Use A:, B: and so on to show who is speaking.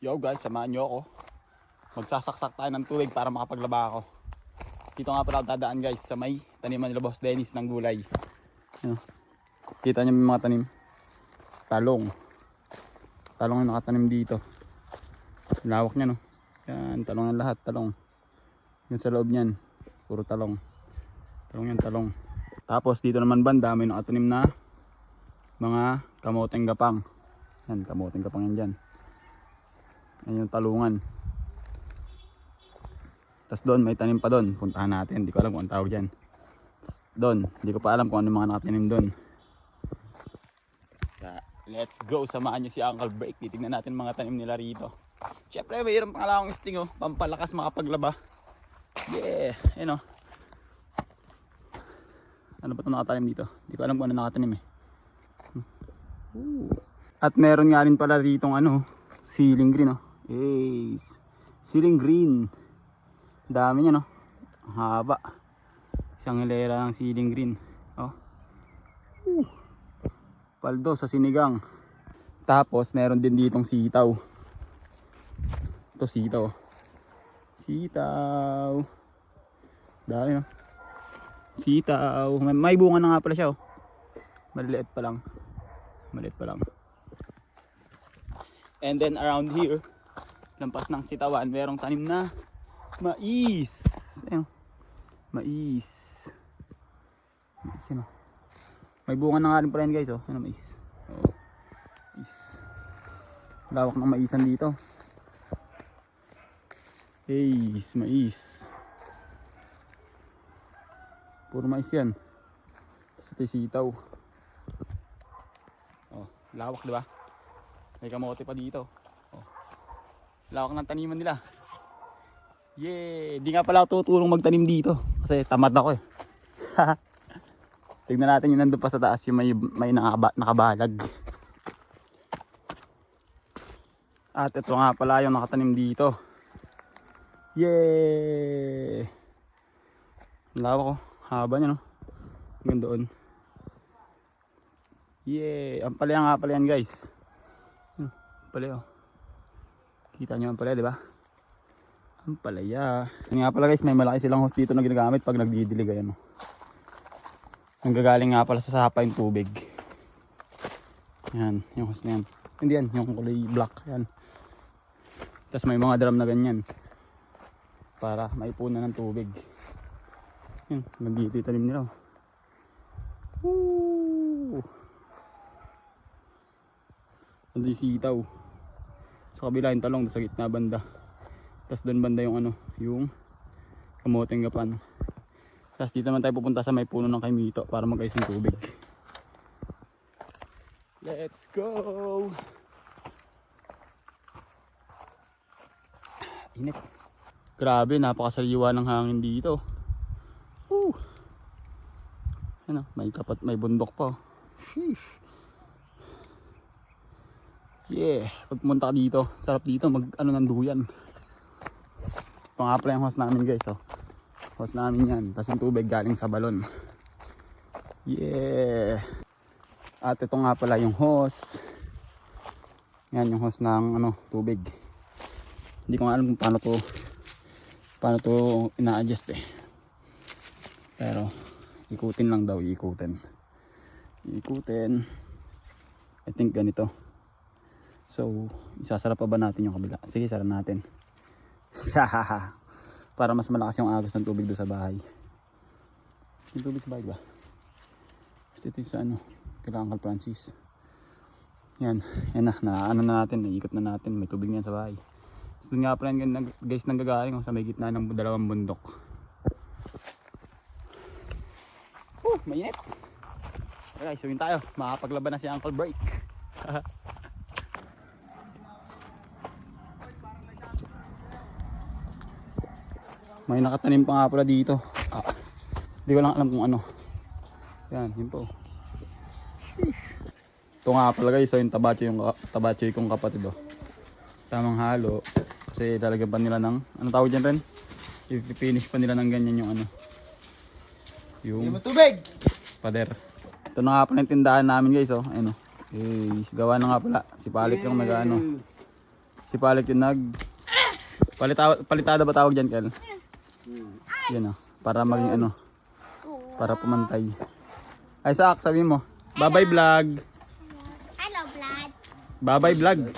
A: Yo guys, samahan nyo ako. Magsasaksak tayo ng tubig para makapaglaba ako. Dito nga pala dadaan guys sa may taniman nila Boss Dennis ng gulay. Ano? Kita nyo may mga tanim. Talong. Talong yung nakatanim dito. Lawak niya no. Yan, talong ng lahat, talong. Yun sa loob niyan, puro talong. Talong yan, talong. Tapos dito naman banda may nakatanim na mga kamoteng gapang. Yan, kamoteng gapang yan dyan. Ayun yung talungan. Tapos doon may tanim pa doon. Puntahan natin. Hindi ko alam kung ang tawag dyan. Doon. Hindi ko pa alam kung ano mga nakatanim doon. Let's go. Samahan nyo si Uncle Break. Titignan natin mga tanim nila rito. Siyempre mayroon pang akong sting oh. Pampalakas makapaglaba. Yeah. Ayun oh. Ano ba ito nakatanim dito? Hindi ko alam kung ano nakatanim eh. At meron nga rin pala ditong ano. Ceiling green oh. Yes. Ceiling green. Dami niya no. Haba. Isang hilera ng ceiling green. Oh. Paldo sa sinigang. Tapos meron din ditong sitaw. Ito sitaw. Sitaw. Dami no. Sitaw. May bunga na nga pala siya oh. Maliliit pa lang. Maliit pa lang. And then around here, lampas ng sitawan, merong tanim na mais. Ayun. Mais. Mais yun, oh. May bunga na nga rin pala yan guys. Oh. Ano mais? Oh. Mais. Lawak ng maisan dito. Mais. Mais. Puro mais yan. Sa sitaw. Oh, lawak diba? May kamote pa dito. Oh. Lawak ng taniman nila. Yeah, di nga pala ako tutulong magtanim dito kasi tamad ako eh. Tignan natin yung nandun pa sa taas yung may nakabalag. At ito nga pala yung nakatanim dito. Yeah. Lawak oh, haba niya no. Hanggang doon. Yeah, ang palaya nga pala yan guys. Palaya oh. Kita nyo ang palaya diba? Ang palaya. Yan nga pala guys, may malaki silang hose dito na ginagamit pag nagdidilig ayan. Nanggagaling nga pala sa sapa yung tubig. Yan, yung hose na yan. Hindi yan, yung kulay black. Yan. Tapos may mga drum na ganyan. Para maipunan ng tubig. Yan, nagdito yung tanim nila. Woo! Ando yung sitaw. Sa kabila yung talong sa gitna banda. Tapos doon banda yung ano, yung kamoteng gapan. Tapos dito naman tayo pupunta sa may puno ng kaimito para mag-ayos ng tubig. Let's go! Init. Grabe, napakasaliwa ng hangin dito. Woo! Ano, may bundok pa. Sheesh. Yeah, pag pumunta ka dito, sarap dito mag ano ng duyan. Ito nga pala yung hose namin guys oh. Hose namin yan, tapos yung tubig galing sa balon. Yeah. At ito nga pala yung hose. Yan yung hose ng ano, tubig. Hindi ko nga alam kung paano to ina-adjust eh. Pero ikutin lang daw, ikutin. I think ganito. So, isasara pa ba natin yung kabila? Sige, sara natin. Para mas malakas yung agos ng tubig doon sa bahay. Yung tubig sa bahay ba? Ito yung sa ano, kay Uncle Francis. Yan na, ano na natin, naikot na natin. May tubig niyan sa bahay. So nga pala yan guys, nanggagaling sa may gitna ng dalawang bundok. Mainit. Okay, so yun tayo. Makapaglaban na si Uncle Break. May nakatanim pa nga pala dito. Hindi ko lang alam kung ano. Yan, yun po. Ito nga pala guys, so yung tabachoy kong kapatid oh. Tamang halo. Kasi lalagyan pa nila ng, ano tawag dyan rin? I-finish pa nila ng ganyan yung ano. Yung
B: tubig!
A: pader. Ito na nga pala yung tindahan namin guys oh. Ayun oh. Gawa na nga pala. Si Palik yung nag-ano. Si Palit yung palitada ba tawag dyan, Kel? Yan o. Para maging ano. Para pumantay. Ay, Sak, sabi mo. Bye-bye vlog.
B: Hello, Vlad.
A: Bye-bye vlog.